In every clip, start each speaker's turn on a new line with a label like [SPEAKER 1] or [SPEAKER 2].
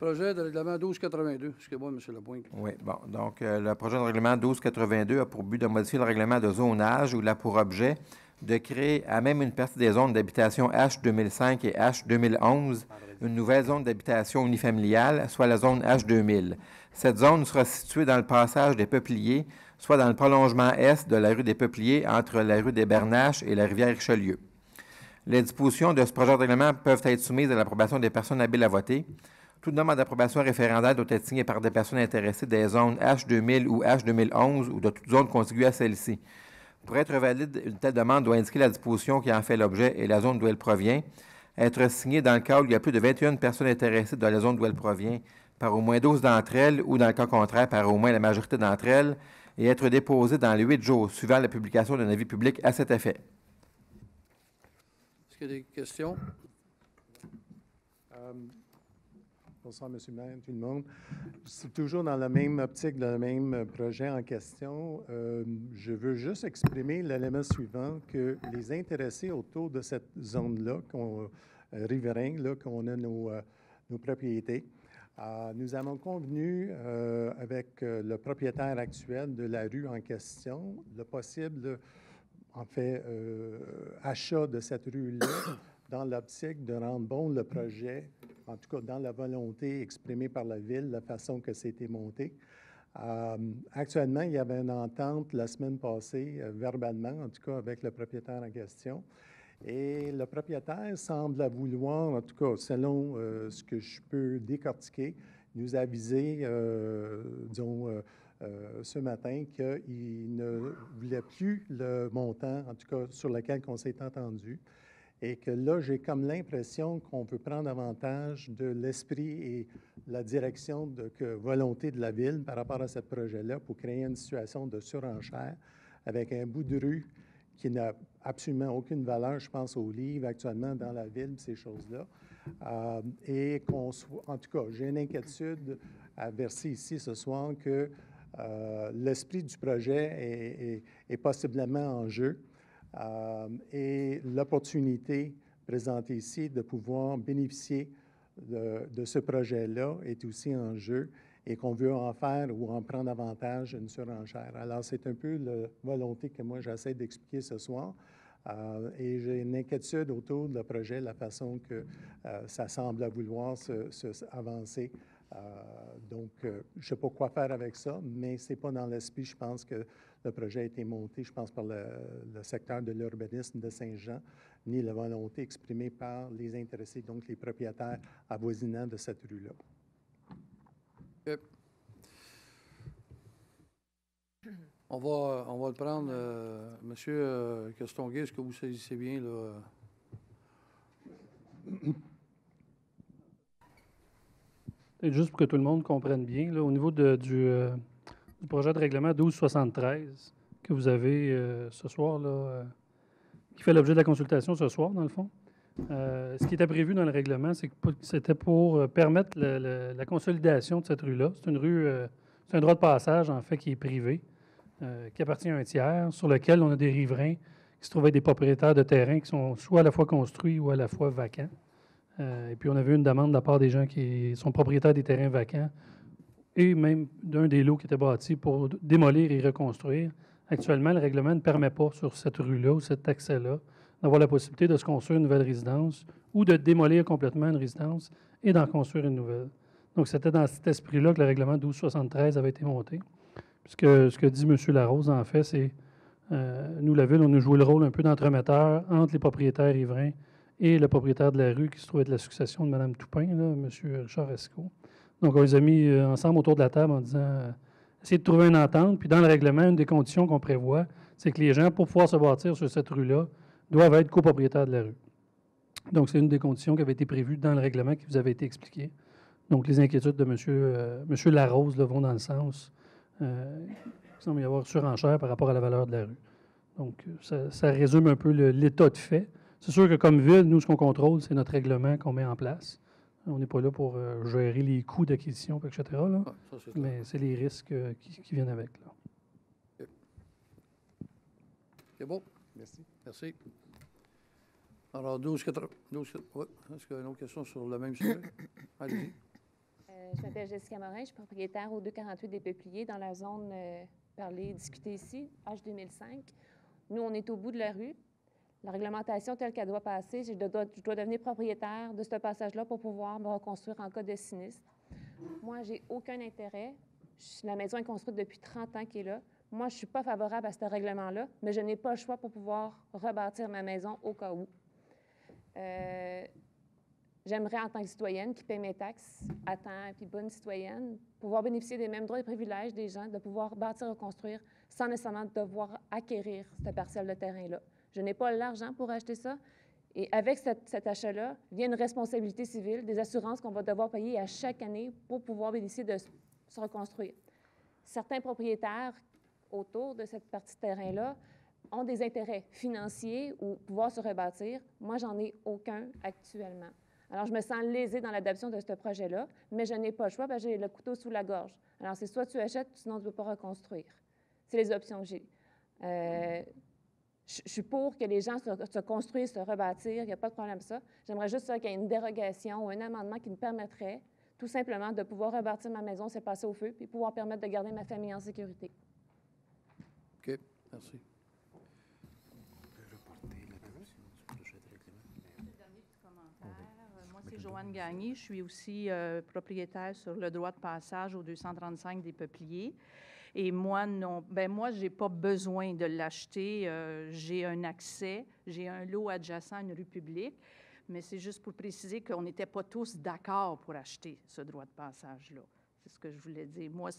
[SPEAKER 1] Projet de règlement 1282. Excusez-moi, M. Lapointe.
[SPEAKER 2] Oui, bon. Donc, le projet de règlement 1282 a pour but de modifier le règlement de zonage où il a pour objet de créer, à même une partie des zones d'habitation H 2005 et H 2011, une nouvelle zone d'habitation unifamiliale, soit la zone H 2000. Cette zone sera située dans le passage des Peupliers, soit dans le prolongement est de la rue des Peupliers entre la rue des Bernaches et la rivière Richelieu. Les dispositions de ce projet de règlement peuvent être soumises à l'approbation des personnes habiles à voter. Toute demande d'approbation référendaire doit être signée par des personnes intéressées des zones H 2000 ou H 2011 ou de toute zone contiguë à celle-ci. Pour être valide, une telle demande doit indiquer la disposition qui en fait l'objet et la zone d'où elle provient, être signée dans le cas où il y a plus de 21 personnes intéressées dans la zone d'où elle provient, par au moins 12 d'entre elles ou, dans le cas contraire, par au moins la majorité d'entre elles, et être déposée dans les 8 jours suivant la publication d'un avis public à cet effet.
[SPEAKER 1] Est-ce qu'il y a des questions?
[SPEAKER 3] Bonsoir, M. le maire, tout le monde. C'est toujours dans la même optique, dans le même projet en question. Je veux juste exprimer l'élément suivant, que les intéressés autour de cette zone-là, riverain, là, qu'on a nos propriétés, nous avons convenu avec le propriétaire actuel de la rue en question, le possible, en fait, achat de cette rue-là dans l'optique de rendre bon le projet, en tout cas dans la volonté exprimée par la Ville, la façon que c'était monté. Actuellement, il y avait une entente la semaine passée, verbalement, en tout cas avec le propriétaire en question. Et le propriétaire semble vouloir, en tout cas selon ce que je peux décortiquer, nous aviser, disons, ce matin qu'il ne voulait plus le montant, en tout cas sur lequel on s'est entendu. Et que là, j'ai comme l'impression qu'on peut prendre avantage de l'esprit et la direction de volonté de la Ville par rapport à ce projet-là pour créer une situation de surenchère avec un bout de rue qui n'a absolument aucune valeur, je pense, aux livres actuellement dans la Ville, ces choses-là. Et qu'on soit, en tout cas, j'ai une inquiétude à verser ici ce soir que l'esprit du projet est possiblement en jeu. Et l'opportunité présentée ici de pouvoir bénéficier de ce projet-là est aussi en jeu et qu'on veut en faire ou en prendre avantage une surenchère. Alors, c'est un peu la volonté que moi, j'essaie d'expliquer ce soir. Et j'ai une inquiétude autour de le projet, la façon que ça semble vouloir avancer. Donc, je ne sais pas quoi faire avec ça, mais ce n'est pas dans l'esprit, je pense, que le projet a été monté, je pense, par le secteur de l'urbanisme de Saint-Jean, ni la volonté exprimée par les intéressés, donc les propriétaires avoisinants de cette rue-là.
[SPEAKER 1] Okay. On va le prendre. Monsieur Castonguay, est-ce que vous saisissez bien, là?
[SPEAKER 4] Et juste pour que tout le monde comprenne bien, là, au niveau du projet de règlement 1273 que vous avez ce soir, là, qui fait l'objet de la consultation ce soir, dans le fond, ce qui était prévu dans le règlement, c'est que c'était pour permettre la consolidation de cette rue-là. C'est une rue, c'est un droit de passage, en fait, qui est privé, qui appartient à un tiers, sur lequel on a des riverains qui se trouvent être des propriétaires de terrains qui sont soit à la fois construits ou à la fois vacants. Et puis, on avait eu une demande de la part des gens qui sont propriétaires des terrains vacants et même d'un des lots qui était bâti pour démolir et reconstruire. Actuellement, le règlement ne permet pas sur cette rue-là ou cet accès-là d'avoir la possibilité de se construire une nouvelle résidence ou de démolir complètement une résidence et d'en construire une nouvelle. Donc, c'était dans cet esprit-là que le règlement 1273 avait été monté. Puisque ce que dit M. Larose, en fait, c'est nous, la Ville, on a joué le rôle un peu d'entremetteur entre les propriétaires riverains et le propriétaire de la rue qui se trouvait de la succession de Mme Toupin, là, M. Richard Esco. Donc, on les a mis ensemble autour de la table en disant essayer de trouver une entente. Puis, dans le règlement, une des conditions qu'on prévoit, c'est que les gens, pour pouvoir se bâtir sur cette rue-là, doivent être copropriétaires de la rue. Donc, c'est une des conditions qui avait été prévue dans le règlement qui vous avait été expliqué. Donc, les inquiétudes de M. Larose là, vont dans le sens qu'il semble y avoir surenchère par rapport à la valeur de la rue. Donc, ça résume un peu l'état de fait. C'est sûr que comme Ville, nous, ce qu'on contrôle, c'est notre règlement qu'on met en place. On n'est pas là pour gérer les coûts d'acquisition, etc. Là.
[SPEAKER 1] Ah, ça,
[SPEAKER 4] mais c'est les risques qui viennent avec. Là.
[SPEAKER 1] Okay. C'est bon?
[SPEAKER 3] Merci.
[SPEAKER 1] Merci. Alors, 12, ouais. Est-ce qu'il y a une autre question sur le même sujet? Allez-y.
[SPEAKER 5] Je m'appelle Jessica Morin, je suis propriétaire au 248 des Peupliers dans la zone discutée ici, H2005. Nous, on est au bout de la rue. La réglementation telle qu'elle doit passer, je dois devenir propriétaire de ce passage-là pour pouvoir me reconstruire en cas de sinistre. Moi, j'ai aucun intérêt. La maison est construite depuis 30 ans qu'elle est là. Moi, je ne suis pas favorable à ce règlement-là, mais je n'ai pas le choix pour pouvoir rebâtir ma maison au cas où. J'aimerais, en tant que citoyenne qui paie mes taxes à temps et puis bonne citoyenne, pouvoir bénéficier des mêmes droits et privilèges des gens, de pouvoir bâtir et reconstruire sans nécessairement devoir acquérir cette parcelle de terrain-là. Je n'ai pas l'argent pour acheter ça. Et avec cet achat-là, vient une responsabilité civile, des assurances qu'on va devoir payer à chaque année pour pouvoir bénéficier de se reconstruire. Certains propriétaires autour de cette partie de terrain-là ont des intérêts financiers ou pouvoir se rebâtir. Moi, j'en ai aucun actuellement. Alors, je me sens lésée dans l'adoption de ce projet-là, mais je n'ai pas le choix parce que j'ai le couteau sous la gorge. Alors, c'est soit tu achètes, sinon tu ne peux pas reconstruire. C'est les options que j'ai. Je suis pour que les gens se construisent, se rebâtir, il n'y a pas de problème avec ça. J'aimerais juste qu'il y ait une dérogation ou un amendement qui me permettrait tout simplement de pouvoir rebâtir ma maison, c'est passer au feu, puis pouvoir permettre de garder ma famille en sécurité.
[SPEAKER 1] OK, merci.
[SPEAKER 6] Moi, c'est Joanne Gagné. Je suis aussi propriétaire sur le droit de passage au 235 des Peupliers. Et moi, non. Bien, moi, je n'ai pas besoin de l'acheter. J'ai un accès, j'ai un lot adjacent à une rue publique. Mais c'est juste pour préciser qu'on n'était pas tous d'accord pour acheter ce droit de passage-là. C'est ce que je voulais dire. Moi,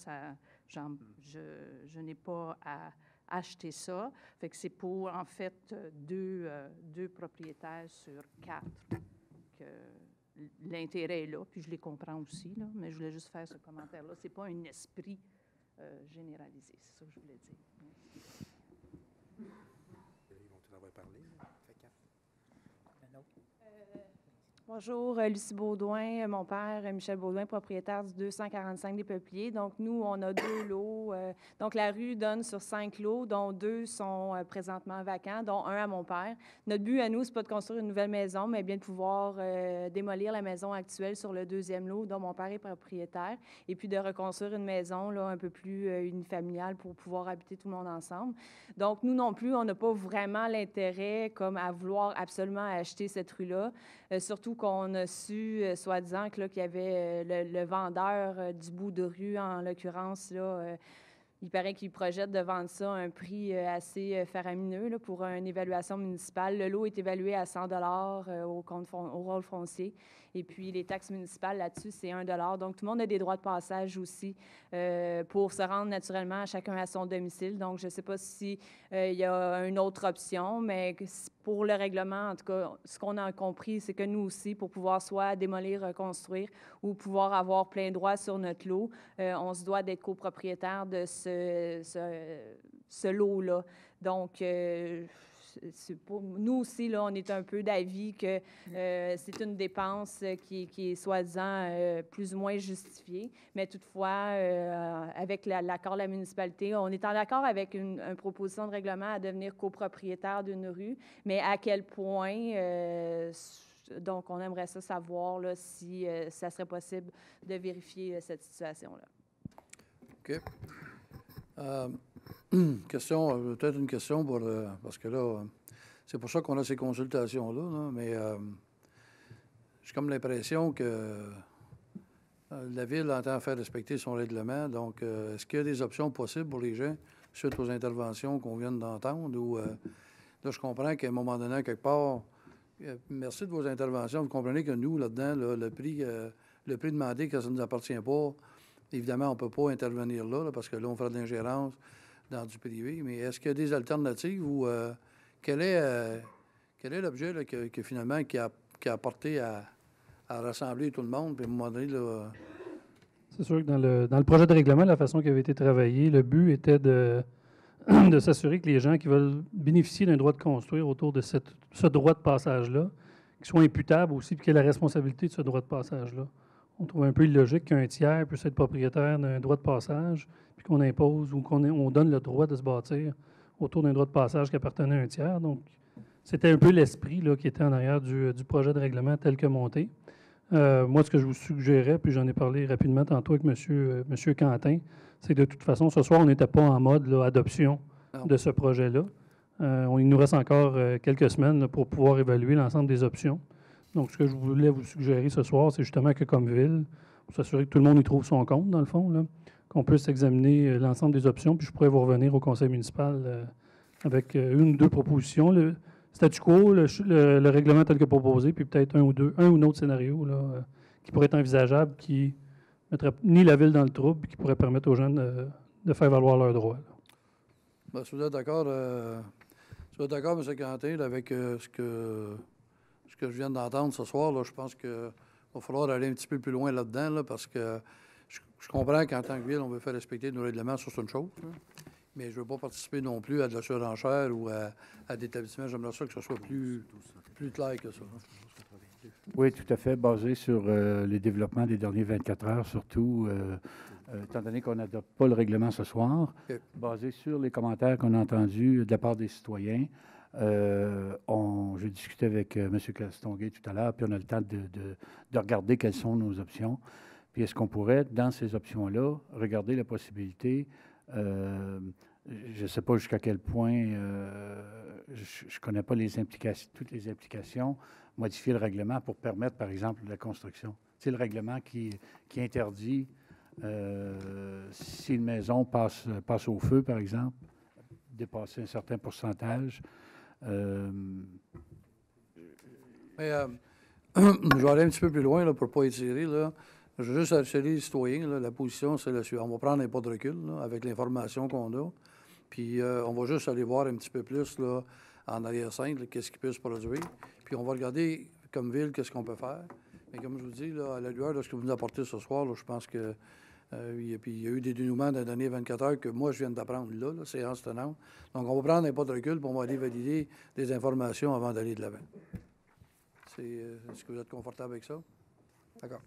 [SPEAKER 6] je n'ai pas à acheter ça. Fait que c'est pour, en fait, deux propriétaires sur 4 que l'intérêt est là. Puis je les comprends aussi, là, mais je voulais juste faire ce commentaire-là. Ce n'est pas un esprit généralisé, c'est ça que je voulais dire.
[SPEAKER 7] Ils vont-ils avoir parlé?
[SPEAKER 8] Bonjour, Lucie Baudouin, mon père, Michel Baudouin, propriétaire du 245 des Peupliers. Donc, nous, on a 2 lots. Donc, la rue donne sur 5 lots, dont 2 sont présentement vacants, dont un à mon père. Notre but à nous, c'est pas de construire une nouvelle maison, mais bien de pouvoir démolir la maison actuelle sur le 2e lot, dont mon père est propriétaire, et puis de reconstruire une maison là, un peu plus unifamiliale pour pouvoir habiter tout le monde ensemble. Donc, nous non plus, on n'a pas vraiment l'intérêt comme à vouloir absolument acheter cette rue-là, surtout qu'on a su, soi-disant, qu'il y avait le vendeur du bout de rue, en l'occurrence, là, il paraît qu'il projette de vendre ça à un prix assez faramineux là, pour une évaluation municipale. Le lot est évalué à 100 $ au rôle foncier. Et puis, les taxes municipales là-dessus, c'est 1 $. Donc, tout le monde a des droits de passage aussi pour se rendre naturellement chacun à son domicile. Donc, je ne sais pas s'il y a une autre option, mais pour le règlement, en tout cas, ce qu'on a compris, c'est que nous aussi, pour pouvoir soit démolir, reconstruire ou pouvoir avoir plein droit sur notre lot, on se doit d'être copropriétaire de ce lot-là. Donc, nous aussi, là, on est un peu d'avis que c'est une dépense qui est soi-disant plus ou moins justifiée. Mais toutefois, avec l'accord de la municipalité, on est en accord avec une proposition de règlement à devenir copropriétaire d'une rue. Mais à quel point, donc on aimerait ça savoir là, si ça serait possible de vérifier cette situation-là.
[SPEAKER 1] OK. Question, peut-être une question pour parce que là, c'est pour ça qu'on a ces consultations-là, là, mais j'ai comme l'impression que la Ville entend faire respecter son règlement. Donc, est-ce qu'il y a des options possibles pour les gens suite aux interventions qu'on vient d'entendre? Ou là, je comprends qu'à un moment donné, quelque part, merci de vos interventions. Vous comprenez que nous, là-dedans, là, le prix demandé, que ça ne nous appartient pas, évidemment, on ne peut pas intervenir là, parce que là, on fera de l'ingérence dans du privé. Mais est-ce qu'il y a des alternatives ou quel est l'objet là, que finalement qui a apporté à rassembler tout le monde? Puis à un moment donné, là,
[SPEAKER 4] c'est sûr que dans le projet de règlement, la façon qui avait été travaillé, le but était de s'assurer que les gens qui veulent bénéficier d'un droit de construire autour de ce droit de passage-là, qu'ils soient imputables aussi, puis qu'il y ait la responsabilité de ce droit de passage-là. On trouve un peu illogique qu'un tiers puisse être propriétaire d'un droit de passage, puis qu'on impose ou qu'on donne le droit de se bâtir autour d'un droit de passage qui appartenait à un tiers. Donc, c'était un peu l'esprit là, qui était en arrière du projet de règlement tel que monté. Moi, ce que je vous suggérais, puis j'en ai parlé rapidement tantôt avec M. Quentin, c'est que de toute façon, ce soir, on n'était pas en mode là, adoption
[SPEAKER 1] Non.
[SPEAKER 4] de ce projet-là. Il nous reste encore quelques semaines là, pour pouvoir évaluer l'ensemble des options. Donc, ce que je voulais vous suggérer ce soir, c'est justement que comme ville, pour s'assurer que tout le monde y trouve son compte, dans le fond, là, qu'on puisse examiner l'ensemble des options, puis je pourrais vous revenir au conseil municipal avec une ou deux propositions. Le statu quo, le règlement tel que proposé, puis peut-être un ou un autre scénario là, qui pourrait être envisageable, qui ne mettrait ni la ville dans le trouble, puis qui pourrait permettre aux jeunes de faire valoir leurs droits.
[SPEAKER 1] Ben, si vous êtes d'accord, M. Quentin, là, avec ce que je viens d'entendre ce soir, là, je pense qu'il va falloir aller un petit peu plus loin là-dedans, là, parce que je comprends qu'en tant que ville, on veut faire respecter nos règlements, ça c'est une chose, là. Mais je ne veux pas participer non plus à de la surenchère ou à d'établissements. J'aimerais ça que ce soit plus clair que ça.
[SPEAKER 9] Oui, tout à fait, basé sur les développements des derniers 24 heures, surtout, étant donné qu'on n'adopte pas le règlement ce soir,
[SPEAKER 1] OK.
[SPEAKER 9] basé sur les commentaires qu'on a entendus de la part des citoyens. J'ai discuté avec M. Castonguay tout à l'heure, puis on a le temps de regarder quelles sont nos options. Puis est-ce qu'on pourrait, dans ces options-là, regarder la possibilité, je ne sais pas jusqu'à quel point, je ne connais pas toutes les implications, modifier le règlement pour permettre, par exemple, la construction. C'est le règlement qui interdit, si une maison passe au feu, par exemple, dépasser un certain pourcentage.
[SPEAKER 1] Mais je vais aller un petit peu plus loin là, pour ne pas étirer. Là. Je veux juste assurer les citoyens. Là, la position, c'est la suivante. On va prendre un pas de recul là, avec l'information qu'on a. Puis on va juste aller voir un petit peu plus là, en arrière-scène, qu'est-ce qui peut se produire. Puis on va regarder comme ville, qu'est-ce qu'on peut faire. Mais comme je vous dis, là, à la lueur de ce que vous nous apportez ce soir, là, je pense que il y a eu des dénouements dans les dernières 24 heures que moi, je viens d'apprendre là, séance tenante. Donc, on va prendre un pas de recul, puis on va aller valider des informations avant d'aller de l'avant. Est-ce que vous êtes confortable avec ça? D'accord.